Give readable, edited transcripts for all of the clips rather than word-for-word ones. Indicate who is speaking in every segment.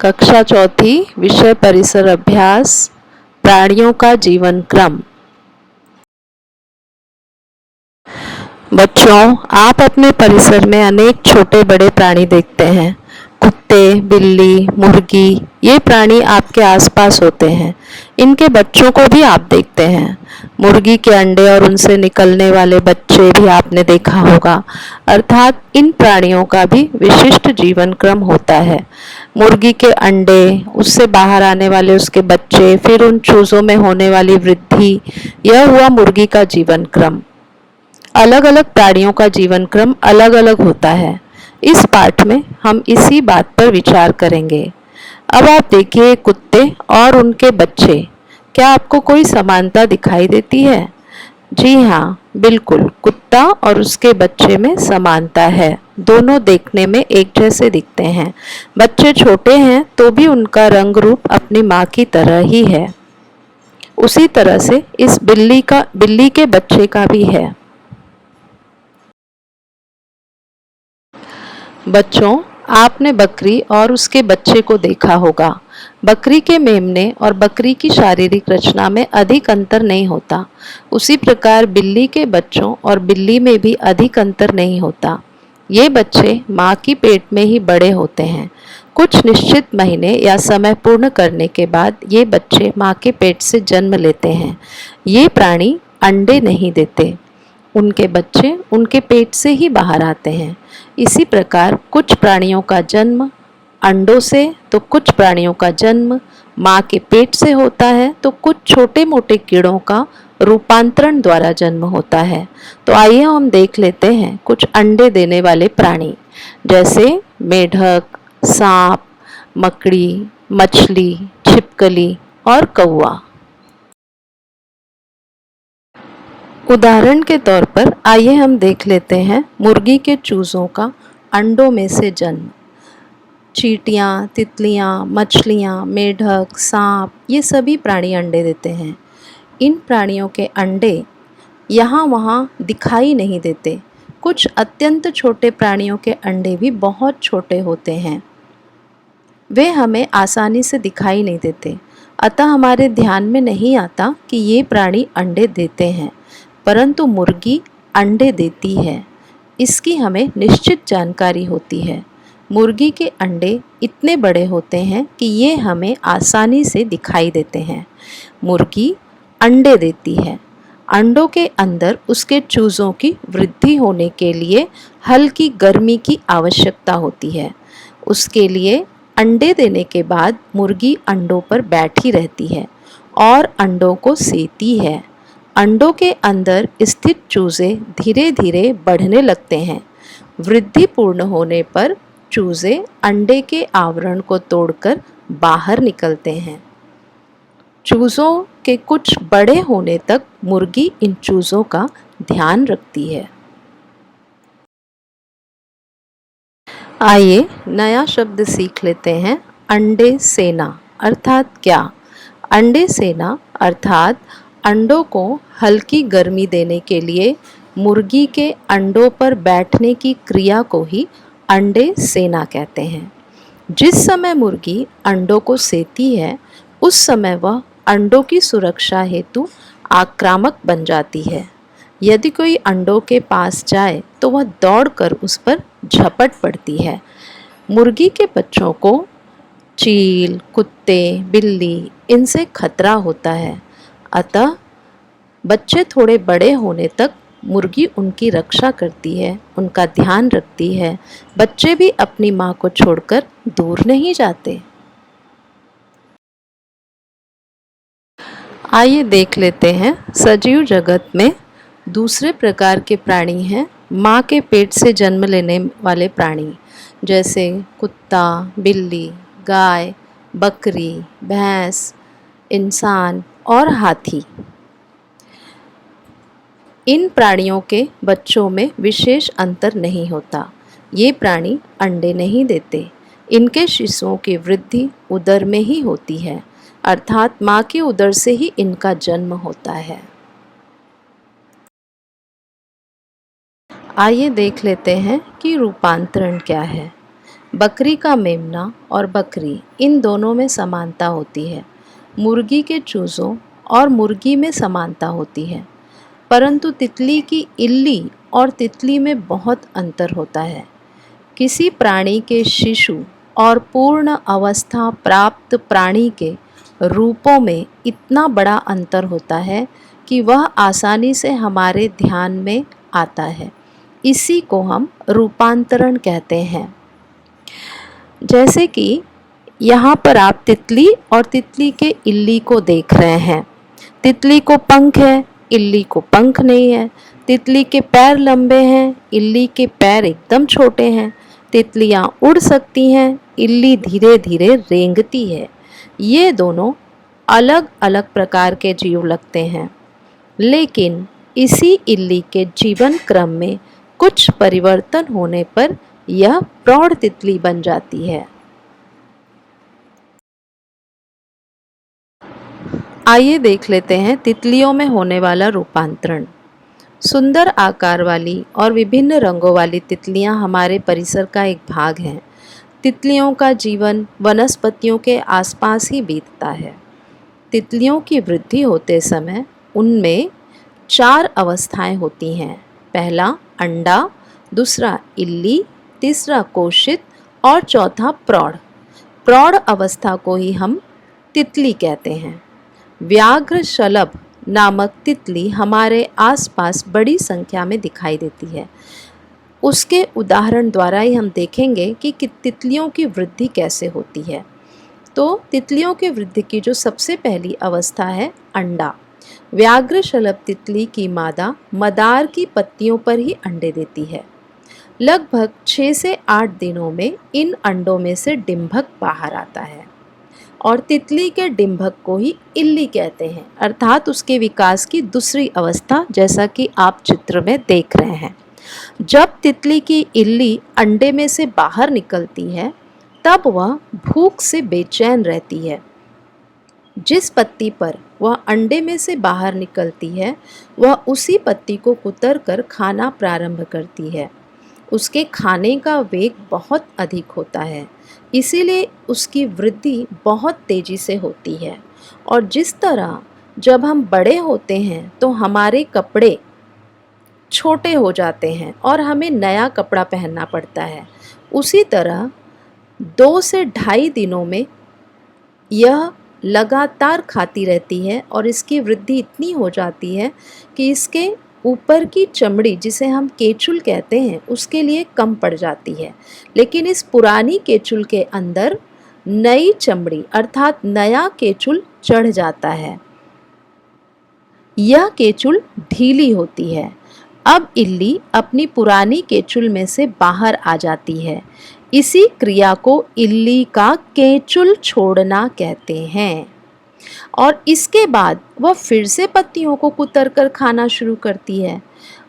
Speaker 1: कक्षा चौथी विषय परिसर अभ्यास प्राणियों का जीवन क्रम। बच्चों, आप अपने परिसर में अनेक छोटे बड़े प्राणी देखते हैं। कुत्ते, बिल्ली, मुर्गी, ये प्राणी आपके आसपास होते हैं। इनके बच्चों को भी आप देखते हैं। मुर्गी के अंडे और उनसे निकलने वाले बच्चे भी आपने देखा होगा। अर्थात इन प्राणियों का भी विशिष्ट जीवन क्रम होता है। मुर्गी के अंडे, उससे बाहर आने वाले उसके बच्चे, फिर उन चूजों में होने वाली वृद्धि, यह हुआ मुर्गी का जीवन क्रम। अलग अलग प्राणियों का जीवन क्रम अलग अलग होता है। इस पाठ में हम इसी बात पर विचार करेंगे। अब आप देखिए कुत्ते और उनके बच्चे, क्या आपको कोई समानता दिखाई देती है? जी हाँ, बिल्कुल, कुत्ता और उसके बच्चे में समानता है। दोनों देखने में एक जैसे दिखते हैं। बच्चे छोटे हैं तो भी उनका रंग रूप अपनी माँ की तरह ही है। उसी तरह से इस बिल्ली के बच्चे का भी है। बच्चों, आपने बकरी और उसके बच्चे को देखा होगा। बकरी के मेमने और बकरी की शारीरिक रचना में अधिक अंतर नहीं होता। उसी प्रकार बिल्ली के बच्चों और बिल्ली में भी अधिक अंतर नहीं होता। ये बच्चे माँ की पेट में ही बड़े होते हैं। कुछ निश्चित महीने या समय पूर्ण करने के बाद ये बच्चे माँ के पेट से जन्म लेते हैं। ये प्राणी अंडे नहीं देते। उनके बच्चे उनके पेट से ही बाहर आते हैं। इसी प्रकार कुछ प्राणियों का जन्म अंडों से तो कुछ प्राणियों का जन्म माँ के पेट से होता है, तो कुछ छोटे मोटे कीड़ों का रूपांतरण द्वारा जन्म होता है। तो आइए हम देख लेते हैं कुछ अंडे देने वाले प्राणी, जैसे मेढक, सांप, मकड़ी, मछली, छिपकली और कौवा। उदाहरण के तौर पर आइए हम देख लेते हैं मुर्गी के चूज़ों का अंडों में से जन्म। चींटियाँ, तितलियाँ, मछलियाँ, मेढक, सांप, ये सभी प्राणी अंडे देते हैं। इन प्राणियों के अंडे यहाँ वहाँ दिखाई नहीं देते। कुछ अत्यंत छोटे प्राणियों के अंडे भी बहुत छोटे होते हैं। वे हमें आसानी से दिखाई नहीं देते, अतः हमारे ध्यान में नहीं आता कि ये प्राणी अंडे देते हैं। परंतु मुर्गी अंडे देती है, इसकी हमें निश्चित जानकारी होती है। मुर्गी के अंडे इतने बड़े होते हैं कि ये हमें आसानी से दिखाई देते हैं। मुर्गी अंडे देती है। अंडों के अंदर उसके चूज़ों की वृद्धि होने के लिए हल्की गर्मी की आवश्यकता होती है। उसके लिए अंडे देने के बाद मुर्गी अंडों पर बैठी रहती है और अंडों को सेती है। अंडों के अंदर स्थित चूजे धीरे धीरे बढ़ने लगते हैं। वृद्धि पूर्ण होने पर चूजे अंडे के आवरण को तोड़कर बाहर निकलते हैं। चूजों के कुछ बड़े होने तक मुर्गी इन चूजों का ध्यान रखती है। आइए नया शब्द सीख लेते हैं, अंडे सेना अर्थात क्या? अंडे सेना अर्थात अंडों को हल्की गर्मी देने के लिए मुर्गी के अंडों पर बैठने की क्रिया को ही अंडे सेना कहते हैं। जिस समय मुर्गी अंडों को सेती है, उस समय वह अंडों की सुरक्षा हेतु आक्रामक बन जाती है। यदि कोई अंडों के पास जाए तो वह दौड़कर उस पर झपट पड़ती है। मुर्गी के बच्चों को चील, कुत्ते, बिल्ली, इनसे खतरा होता है। अतः बच्चे थोड़े बड़े होने तक मुर्गी उनकी रक्षा करती है, उनका ध्यान रखती है। बच्चे भी अपनी माँ को छोड़कर दूर नहीं जाते। आइए देख लेते हैं सजीव जगत में दूसरे प्रकार के प्राणी हैं माँ के पेट से जन्म लेने वाले प्राणी, जैसे कुत्ता, बिल्ली, गाय, बकरी, भैंस, इंसान और हाथी। इन प्राणियों के बच्चों में विशेष अंतर नहीं होता। ये प्राणी अंडे नहीं देते। इनके शिशुओं की वृद्धि उदर में ही होती है, अर्थात माँ के उदर से ही इनका जन्म होता है। आइए देख लेते हैं कि रूपांतरण क्या है। बकरी का मेमना और बकरी इन दोनों में समानता होती है। मुर्गी के चूज़ों और मुर्गी में समानता होती है, परंतु तितली की इल्ली और तितली में बहुत अंतर होता है। किसी प्राणी के शिशु और पूर्ण अवस्था प्राप्त प्राणी के रूपों में इतना बड़ा अंतर होता है कि वह आसानी से हमारे ध्यान में आता है। इसी को हम रूपांतरण कहते हैं। जैसे कि यहाँ पर आप तितली और तितली के इल्ली को देख रहे हैं। तितली को पंख है, इल्ली को पंख नहीं है। तितली के पैर लंबे हैं, इल्ली के पैर एकदम छोटे हैं। तितलियाँ उड़ सकती हैं, इल्ली धीरे धीरे रेंगती है। ये दोनों अलग अलग प्रकार के जीव लगते हैं, लेकिन इसी इल्ली के जीवन क्रम में कुछ परिवर्तन होने पर यह प्रौढ़ तितली बन जाती है। आइए देख लेते हैं तितलियों में होने वाला रूपांतरण। सुंदर आकार वाली और विभिन्न रंगों वाली तितलियां हमारे परिसर का एक भाग हैं। तितलियों का जीवन वनस्पतियों के आसपास ही बीतता है। तितलियों की वृद्धि होते समय उनमें 4 अवस्थाएं होती हैं। पहला अंडा, दूसरा इल्ली, तीसरा कोशित और चौथा प्रौढ़। प्रौढ़ अवस्था को ही हम तितली कहते हैं। व्याघ्र शलभ नामक तितली हमारे आसपास बड़ी संख्या में दिखाई देती है। उसके उदाहरण द्वारा ही हम देखेंगे कि तितलियों की वृद्धि कैसे होती है। तो तितलियों की वृद्धि की जो सबसे पहली अवस्था है अंडा। व्याघ्र शलभ तितली की मादा मदार की पत्तियों पर ही अंडे देती है। लगभग 6 से 8 दिनों में इन अंडों में से डिंभक बाहर आता है और तितली के डिंभक को ही इल्ली कहते हैं, अर्थात उसके विकास की दूसरी अवस्था, जैसा कि आप चित्र में देख रहे हैं। जब तितली की इल्ली अंडे में से बाहर निकलती है तब वह भूख से बेचैन रहती है। जिस पत्ती पर वह अंडे में से बाहर निकलती है वह उसी पत्ती को कुतर कर खाना प्रारंभ करती है। उसके खाने का वेग बहुत अधिक होता है, इसीलिए उसकी वृद्धि बहुत तेजी से होती है। और जिस तरह जब हम बड़े होते हैं तो हमारे कपड़े छोटे हो जाते हैं और हमें नया कपड़ा पहनना पड़ता है, उसी तरह 2 से ढाई दिनों में यह लगातार खाती रहती है और इसकी वृद्धि इतनी हो जाती है कि इसके ऊपर की चमड़ी, जिसे हम केचुल कहते हैं, उसके लिए कम पड़ जाती है। लेकिन इस पुरानी केचुल के अंदर नई चमड़ी अर्थात नया केचुल चढ़ जाता है। यह केचुल ढीली होती है। अब इल्ली अपनी पुरानी केचुल में से बाहर आ जाती है। इसी क्रिया को इल्ली का केचुल छोड़ना कहते हैं। और इसके बाद वह फिर से पत्तियों को कुतर कर खाना शुरू करती है।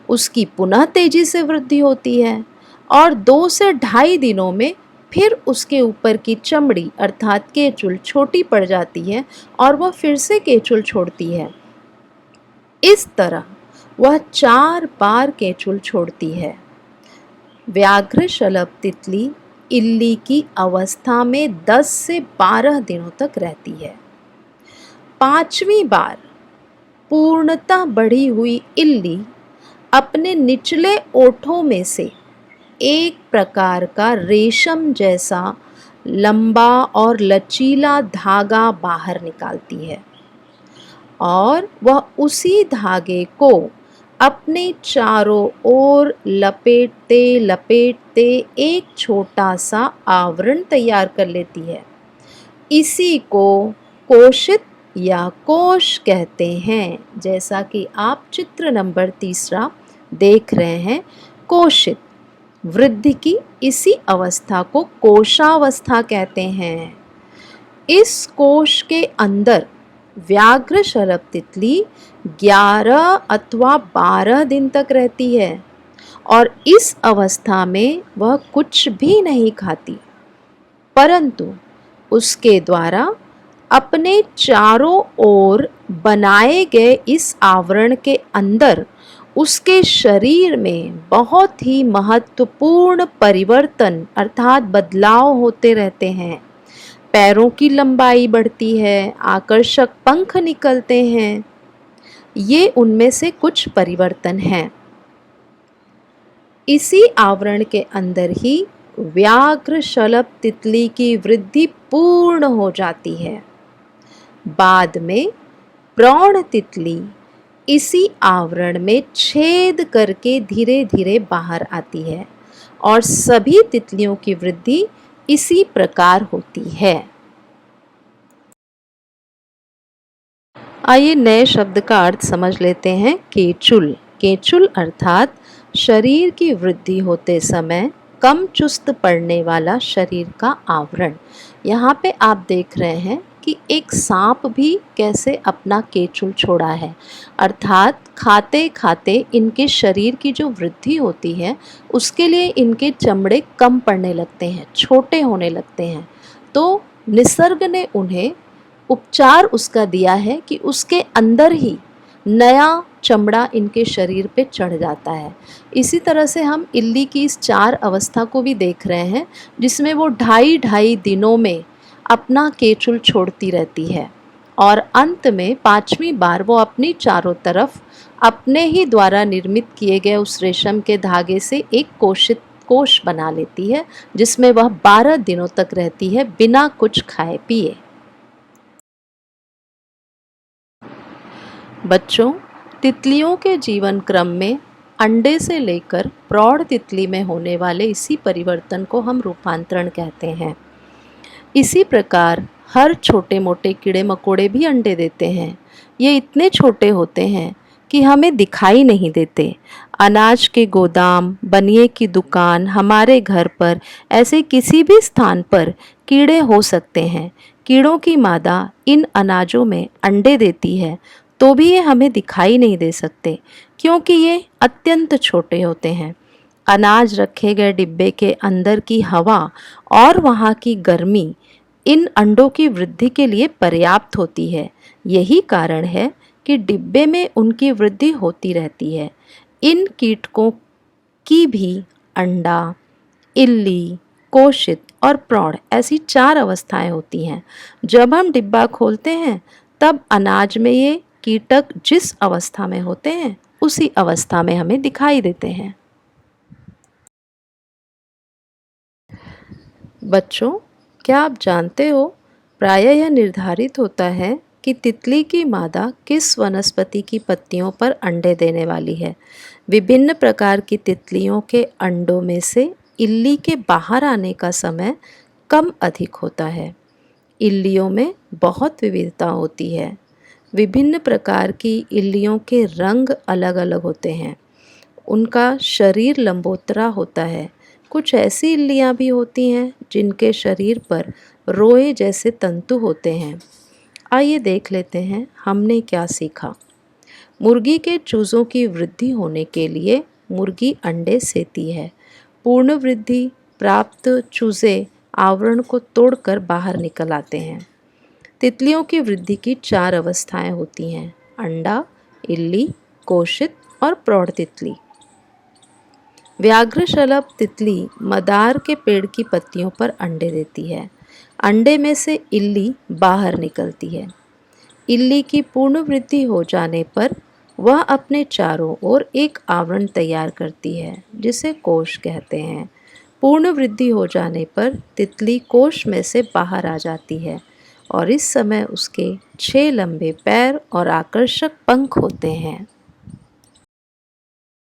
Speaker 1: उसकी पुनः तेजी से वृद्धि होती है और 2 से ढाई दिनों में फिर उसके ऊपर की चमड़ी अर्थात केचुल छोटी पड़ जाती है और वह फिर से केचुल छोड़ती है। इस तरह वह 4 बार केचुल छोड़ती है। व्याघ्र शलभ तितली इल्ली की अवस्था में 10 से 12 दिनों तक रहती है। 5वीं बार पूर्णतः बढ़ी हुई इल्ली अपने निचले ओठों में से एक प्रकार का रेशम जैसा लंबा और लचीला धागा बाहर निकालती है और वह उसी धागे को अपने चारों ओर लपेटते लपेटते एक छोटा सा आवरण तैयार कर लेती है। इसी को कोशित या कोश कहते हैं, जैसा कि आप चित्र नंबर 3 देख रहे हैं। कोशित वृद्धि की इसी अवस्था को कोशावस्था कहते हैं। इस कोश के अंदर व्याघ्र शलभ तितली 11 अथवा 12 दिन तक रहती है और इस अवस्था में वह कुछ भी नहीं खाती, परंतु उसके द्वारा अपने चारों ओर बनाए गए इस आवरण के अंदर उसके शरीर में बहुत ही महत्वपूर्ण परिवर्तन अर्थात बदलाव होते रहते हैं। पैरों की लंबाई बढ़ती है, आकर्षक पंख निकलते हैं। ये उनमें से कुछ परिवर्तन हैं। इसी आवरण के अंदर ही व्याघ्र शलभ तितली की वृद्धि पूर्ण हो जाती है। बाद में प्रौढ़ तितली इसी आवरण में छेद करके धीरे धीरे बाहर आती है और सभी तितलियों की वृद्धि इसी प्रकार होती है। आइए नए शब्द का अर्थ समझ लेते हैं। केचुल। केचुल अर्थात शरीर की वृद्धि होते समय कम चुस्त पड़ने वाला शरीर का आवरण। यहाँ पे आप देख रहे हैं कि एक सांप भी कैसे अपना केचुल छोड़ा है, अर्थात खाते खाते इनके शरीर की जो वृद्धि होती है उसके लिए इनके चमड़े कम पड़ने लगते हैं, छोटे होने लगते हैं। तो निसर्ग ने उन्हें उपचार उसका दिया है कि उसके अंदर ही नया चमड़ा इनके शरीर पे चढ़ जाता है। इसी तरह से हम इल्ली की इस 4 अवस्था को भी देख रहे हैं, जिसमें वो ढाई दिनों में अपना केचुल छोड़ती रहती है और अंत में 5वीं बार वो अपनी चारों तरफ अपने ही द्वारा निर्मित किए गए उस रेशम के धागे से एक कोश बना लेती है, जिसमें वह 12 दिनों तक रहती है बिना कुछ खाए पिए। बच्चों, तितलियों के जीवन क्रम में अंडे से लेकर प्रौढ़ तितली में होने वाले इसी परिवर्तन को हम रूपांतरण कहते हैं। इसी प्रकार हर छोटे मोटे कीड़े मकोड़े भी अंडे देते हैं। ये इतने छोटे होते हैं कि हमें दिखाई नहीं देते। अनाज के गोदाम, बनिए की दुकान, हमारे घर पर ऐसे किसी भी स्थान पर कीड़े हो सकते हैं। कीड़ों की मादा इन अनाजों में अंडे देती है, तो भी ये हमें दिखाई नहीं दे सकते क्योंकि ये अत्यंत छोटे होते हैं। अनाज रखे गए डिब्बे के अंदर की हवा और वहाँ की गर्मी इन अंडों की वृद्धि के लिए पर्याप्त होती है। यही कारण है कि डिब्बे में उनकी वृद्धि होती रहती है। इन कीटकों की भी अंडा, इल्ली, कोशित और प्रौढ़ ऐसी 4 अवस्थाएं होती हैं। जब हम डिब्बा खोलते हैं तब अनाज में ये कीटक जिस अवस्था में होते हैं उसी अवस्था में हमें दिखाई देते हैं। बच्चों, क्या आप जानते हो, प्रायः यह निर्धारित होता है कि तितली की मादा किस वनस्पति की पत्तियों पर अंडे देने वाली है। विभिन्न प्रकार की तितलियों के अंडों में से इल्ली के बाहर आने का समय कम अधिक होता है। इल्लियों में बहुत विविधता होती है। विभिन्न प्रकार की इल्लियों के रंग अलग अलग होते हैं। उनका शरीर लंबोतरा होता है। कुछ ऐसी इल्लियाँ भी होती हैं जिनके शरीर पर रोए जैसे तंतु होते हैं। आइए देख लेते हैं हमने क्या सीखा। मुर्गी के चूज़ों की वृद्धि होने के लिए मुर्गी अंडे सेती है। पूर्ण वृद्धि प्राप्त चूज़े आवरण को तोड़कर बाहर निकल आते हैं। तितलियों की वृद्धि की 4 अवस्थाएं होती हैं: अंडा, इल्ली, कोशित और प्रौढ़ तितली। व्याघ्रशलभ तितली मदार के पेड़ की पत्तियों पर अंडे देती है। अंडे में से इल्ली बाहर निकलती है। इल्ली की पूर्ण वृद्धि हो जाने पर वह अपने चारों ओर एक आवरण तैयार करती है जिसे कोश कहते हैं। पूर्ण वृद्धि हो जाने पर तितली कोश में से बाहर आ जाती है और इस समय उसके 6 लंबे पैर और आकर्षक पंख होते हैं।